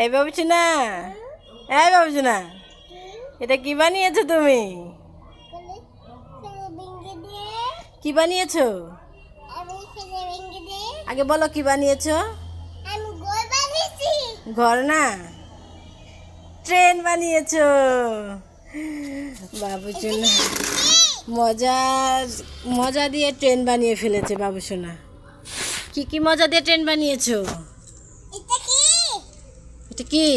এই বাবুসোনা, এই বাবুসোনা, এটা কি বানিয়েছো তুমি? কি বানিয়েছো? আগে বলো কি বানিয়েছো? ঘর না, ট্রেন বানিয়েছো। বাবুসোনা মজা দিয়ে ট্রেন বানিয়ে ফেলেছে বাবুসোনা। কি কি মজা দিয়ে ট্রেন বানিয়েছো? এটা কি?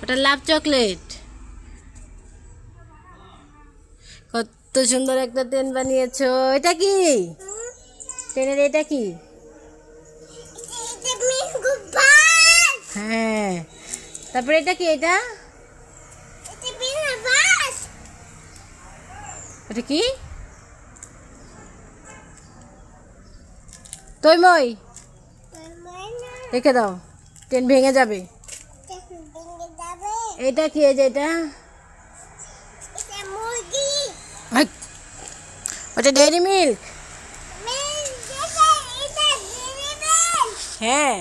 ওটা লাভ চকলেট। কত সুন্দর একটা ট্রেন বানিয়েছো। এটা কি? ট্রেনের এটা কি? হ্যাঁ, তারপরে এটা কি? এটা এটা কি? তৈময়, রেখে দাও, ট্রেন ভেঙে যাবে। এটা কি? এই যে এটা, ওটা ডেয়ারি মিল্ক। হ্যাঁ,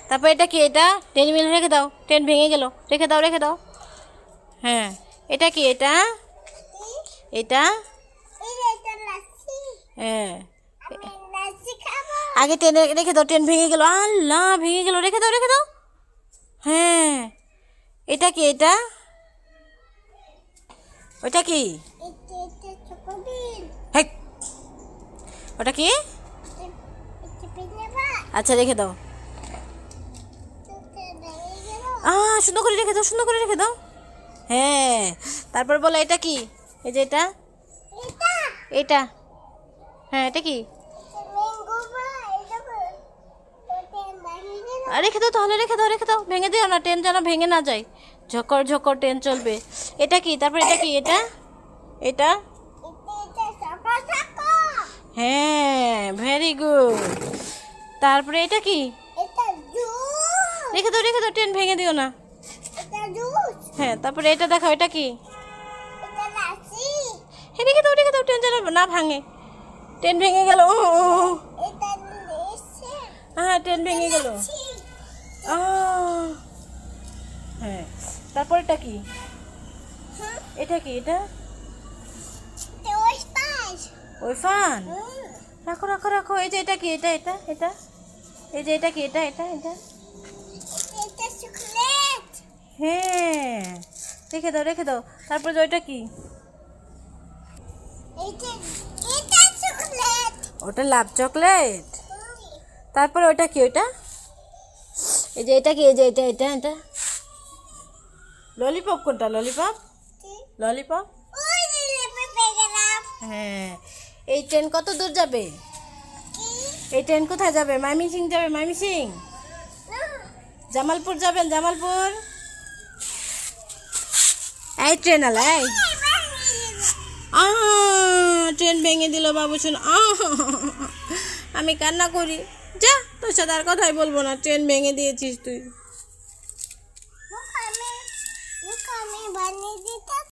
তারপর এটা কি? এটা ডেয়ারি মিল্ক। রেখে দাও, ট্রেন ভেঙে গেল। রেখে দাও, রেখে দাও। হ্যাঁ, এটা কি? এটা এটা হ্যাঁ, আগে ট্রেনে রেখে দাও, ট্রেন ভেঙে গেল। আল্লাহ, ভেঙে গেল। রেখে দাও, রেখে দাও। হ্যাঁ, এটা কি? এটা ওটা কি? হেক, ওটা কি? আচ্ছা, রেখে দাও। সুন্দর করে রেখে দাও, সুন্দর করে রেখে দাও। হ্যাঁ, তারপর বলো এটা কি? এই যে এটা, এটা হ্যাঁ, এটা কি? রেখে দাও তাহলে, রেখে দাও, রেখে দাও। ভেঙে দিও না, ট্রেন যেন ভেঙে না যায়। ঝকর ঝকর ট্রেন চলবে। এটা কি? তারপর এটা কি? এটা এটা হ্যাঁ, ভেরি গুড। তারপরে এটা কি? রেখে দাও, রেখে দাও, ট্রেন ভেঙে দিও না। হ্যাঁ, তারপরে এটা দেখাও। এটা কি? হ্যাঁ, রেখে দাও, রেখে দাও, ট্রেন যেন না ভাঙে। ট্রেন ভেঙে গেল। হ্যাঁ, ট্রেন ভেঙে গেল। হ্যাঁ, তারপর এটা কি? এটা কি? এটা ওই ফান। রাখো, রাখো, রাখো। এই যে এটা কি? এটা এটা এটা এই যে এটা কি? এটা এটা এটা হ্যাঁ, রেখে দাও, রেখে দাও। তারপরে যে ওইটা কি? ওটা লাভ চকলেট। তারপরে ওইটা কি? ওইটা এই যে এটা কি? এই যে এটা এটা এটা ললিপপ। কোনটা? Lollipop, lollipop. হ্যাঁ, এই ট্রেন কত দূর যাবে? এই ট্রেন কোথায় যাবে? ময়মনসিং যাবে। ময়মনসিং, জামালপুর যাবেন। জামালপুর। এই ট্রেন আলা, এই ট্রেন ভেঙে দিল বাবুসোনা। আমি কান্না করি। যা, তোর সাথে আর কথাই বলবো না। ট্রেন ভেঙে দিয়েছিস তুই।